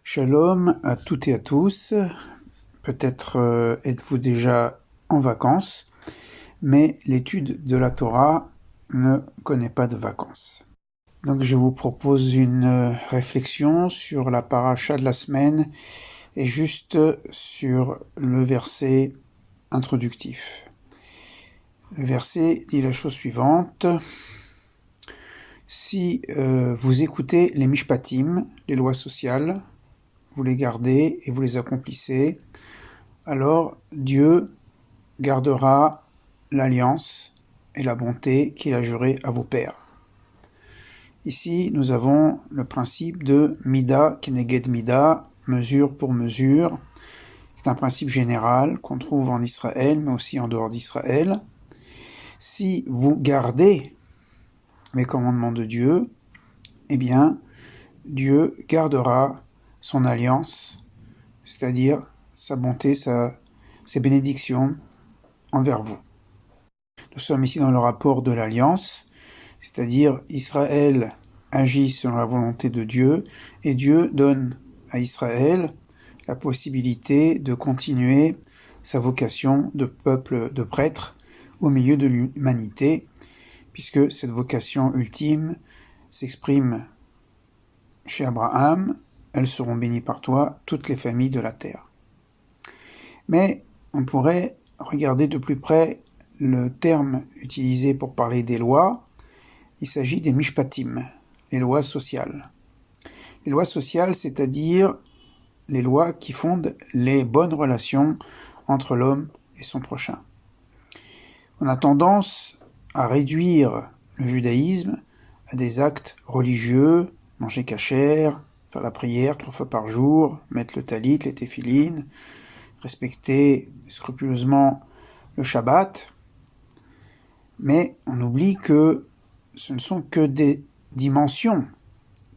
Shalom à toutes et à tous. Peut-être êtes-vous déjà en vacances, mais l'étude de la Torah ne connaît pas de vacances. Donc je vous propose une réflexion sur la paracha de la semaine et juste sur le verset introductif. Le verset dit la chose suivante. Si vous écoutez les mishpatim, les lois sociales, vous les gardez et vous les accomplissez, alors Dieu gardera l'alliance et la bonté qu'il a juré à vos pères. Ici, nous avons le principe de Mida keneged Mida, mesure pour mesure. C'est un principe général qu'on trouve en Israël, mais aussi en dehors d'Israël. Si vous gardez les commandements de Dieu, eh bien, Dieu gardera son alliance, c'est-à-dire sa bonté, ses bénédictions envers vous. Nous sommes ici dans le rapport de l'alliance, c'est-à-dire Israël agit selon la volonté de Dieu et Dieu donne à Israël la possibilité de continuer sa vocation de peuple de prêtre au milieu de l'humanité, puisque cette vocation ultime s'exprime chez Abraham, elles seront bénies par toi, toutes les familles de la terre. Mais on pourrait regarder de plus près le terme utilisé pour parler des lois. Il s'agit des mishpatim, les lois sociales. Les lois sociales, c'est-à-dire les lois qui fondent les bonnes relations entre l'homme et son prochain. On a tendance à réduire le judaïsme à des actes religieux, manger cachère, faire la prière 3 fois par jour, mettre le talit, les téphilines, respecter scrupuleusement le Shabbat, mais on oublie que ce ne sont que des dimensions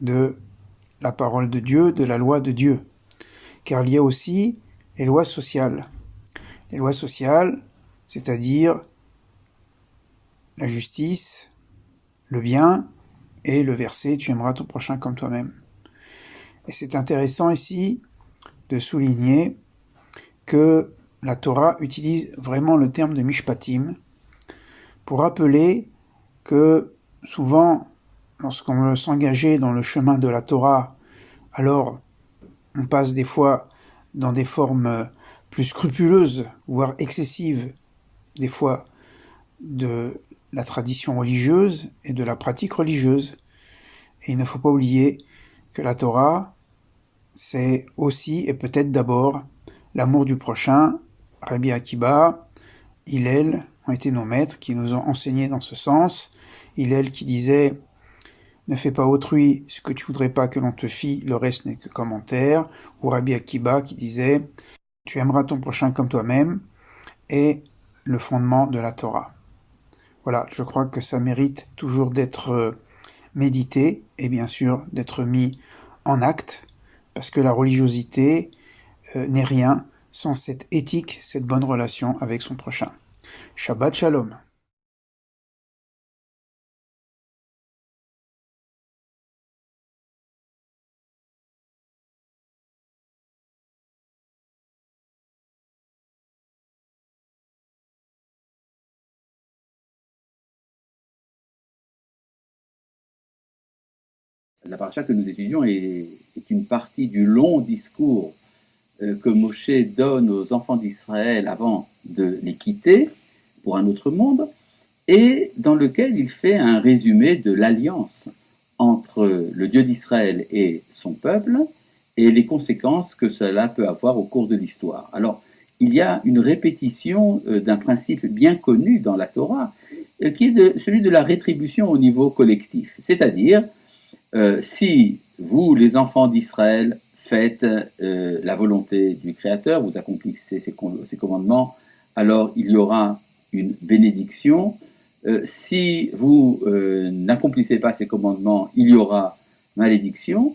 de la parole de Dieu, de la loi de Dieu, car il y a aussi les lois sociales. Les lois sociales, c'est-à-dire la justice, le bien et le verset « Tu aimeras ton prochain comme toi-même ». Et c'est intéressant ici de souligner que la Torah utilise vraiment le terme de mishpatim pour rappeler que souvent, lorsqu'on veut s'engager dans le chemin de la Torah, alors on passe des fois dans des formes plus scrupuleuses, voire excessives, des fois de la tradition religieuse et de la pratique religieuse. Et il ne faut pas oublier que la Torah, c'est aussi et peut-être d'abord l'amour du prochain. Rabbi Akiba, Hillel ont été nos maîtres qui nous ont enseigné dans ce sens. Hillel qui disait « Ne fais pas autrui ce que tu voudrais pas que l'on te fît, le reste n'est que commentaire », ou Rabbi Akiba qui disait « Tu aimeras ton prochain comme toi-même » est le fondement de la Torah. Voilà, je crois que ça mérite toujours d'être médité et bien sûr d'être mis en acte, parce que la religiosité n'est rien sans cette éthique, cette bonne relation avec son prochain. Shabbat Shalom. La paracha que nous étudions est une partie du long discours que Moshe donne aux enfants d'Israël avant de les quitter pour un autre monde, et dans lequel il fait un résumé de l'alliance entre le Dieu d'Israël et son peuple, et les conséquences que cela peut avoir au cours de l'histoire. Alors, il y a une répétition d'un principe bien connu dans la Torah, qui est celui de la rétribution au niveau collectif, c'est-à-dire si vous, les enfants d'Israël, faites la volonté du Créateur, vous accomplissez ses commandements, alors il y aura une bénédiction. Si vous n'accomplissez pas ces commandements, il y aura malédiction.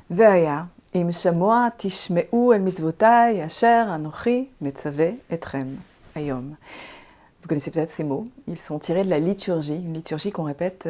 והיה אם שמוע תשמעו אל מצוותיי אשר אנוכי מצווה אתכם היום. Vous connaissez peut-être ces mots, ils sont tirés de la liturgie, une liturgie qu'on répète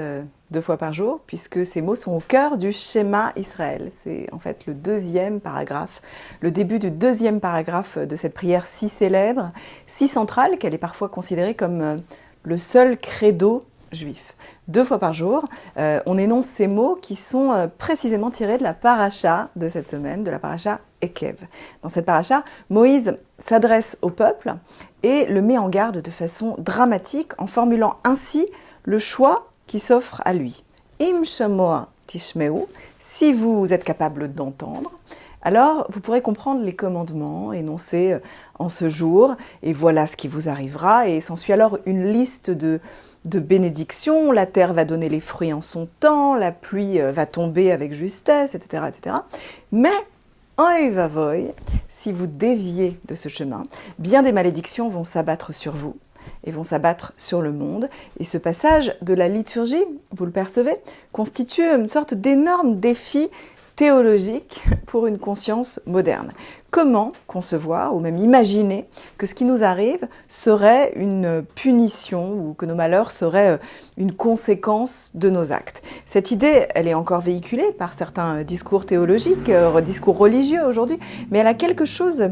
2 fois par jour, puisque ces mots sont au cœur du Shema Israël. C'est en fait le 2e paragraphe, le début du 2e paragraphe de cette prière si célèbre, si centrale qu'elle est parfois considérée comme le seul credo juif. 2 fois par jour, on énonce ces mots qui sont précisément tirés de la paracha de cette semaine, de la paracha Ekev. Dans cette paracha, Moïse s'adresse au peuple et le met en garde de façon dramatique en formulant ainsi le choix qui s'offre à lui. Im shamoa tishmeu, si vous êtes capable d'entendre, alors vous pourrez comprendre les commandements énoncés en ce jour, et voilà ce qui vous arrivera, et s'ensuit alors une liste de bénédictions, la terre va donner les fruits en son temps, la pluie va tomber avec justesse, etc. etc. Mais, oi vavoy, si vous déviez de ce chemin, bien des malédictions vont s'abattre sur vous, et vont s'abattre sur le monde. Et ce passage de la liturgie, vous le percevez, constitue une sorte d'énorme défi théologique pour une conscience moderne. Comment concevoir ou même imaginer que ce qui nous arrive serait une punition ou que nos malheurs seraient une conséquence de nos actes? Cette idée, elle est encore véhiculée par certains discours théologiques, discours religieux aujourd'hui, mais elle a quelque chose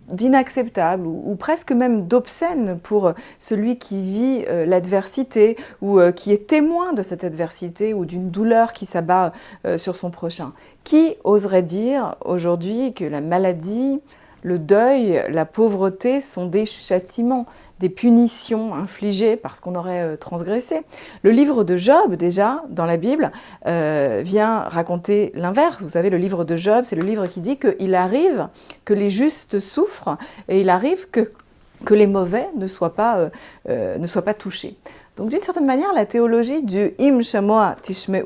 d'inacceptable ou presque même d'obscène pour celui qui vit l'adversité ou qui est témoin de cette adversité ou d'une douleur qui s'abat sur son prochain. Qui oserait dire aujourd'hui que la maladie, le deuil, la pauvreté sont des châtiments, des punitions infligées parce qu'on aurait transgressé? Le livre de Job, déjà, dans la Bible, vient raconter l'inverse. Vous savez, le livre de Job, c'est le livre qui dit qu'il arrive que les justes souffrent et il arrive que les mauvais ne soient pas touchés. Donc, d'une certaine manière, la théologie du Im shamoa tishmeu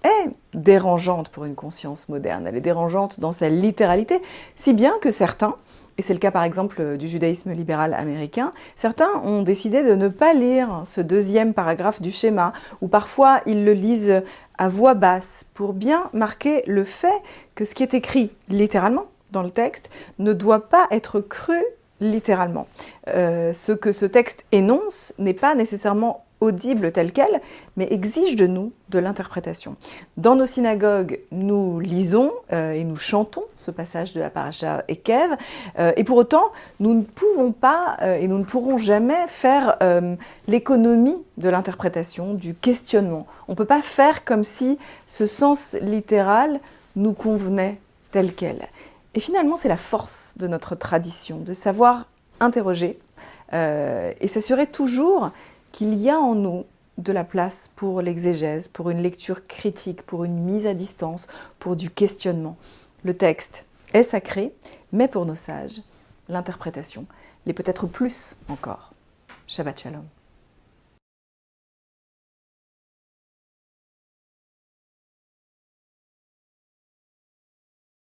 est dérangeante pour une conscience moderne. Elle est dérangeante dans sa littéralité, si bien que certains, et c'est le cas par exemple du judaïsme libéral américain, certains ont décidé de ne pas lire ce 2e paragraphe du schéma, ou parfois ils le lisent à voix basse, pour bien marquer le fait que ce qui est écrit littéralement dans le texte ne doit pas être cru littéralement. Ce que ce texte énonce n'est pas nécessairement audible tel quel, mais exige de nous de l'interprétation. Dans nos synagogues, nous lisons et nous chantons ce passage de la paracha Ekev, et pour autant, nous ne pouvons pas et nous ne pourrons jamais faire l'économie de l'interprétation, du questionnement. On ne peut pas faire comme si ce sens littéral nous convenait tel quel. Et finalement, c'est la force de notre tradition, de savoir interroger et s'assurer toujours qu'il y a en nous de la place pour l'exégèse, pour une lecture critique, pour une mise à distance, pour du questionnement. Le texte est sacré, mais pour nos sages, l'interprétation l'est peut-être plus encore. Shabbat Shalom.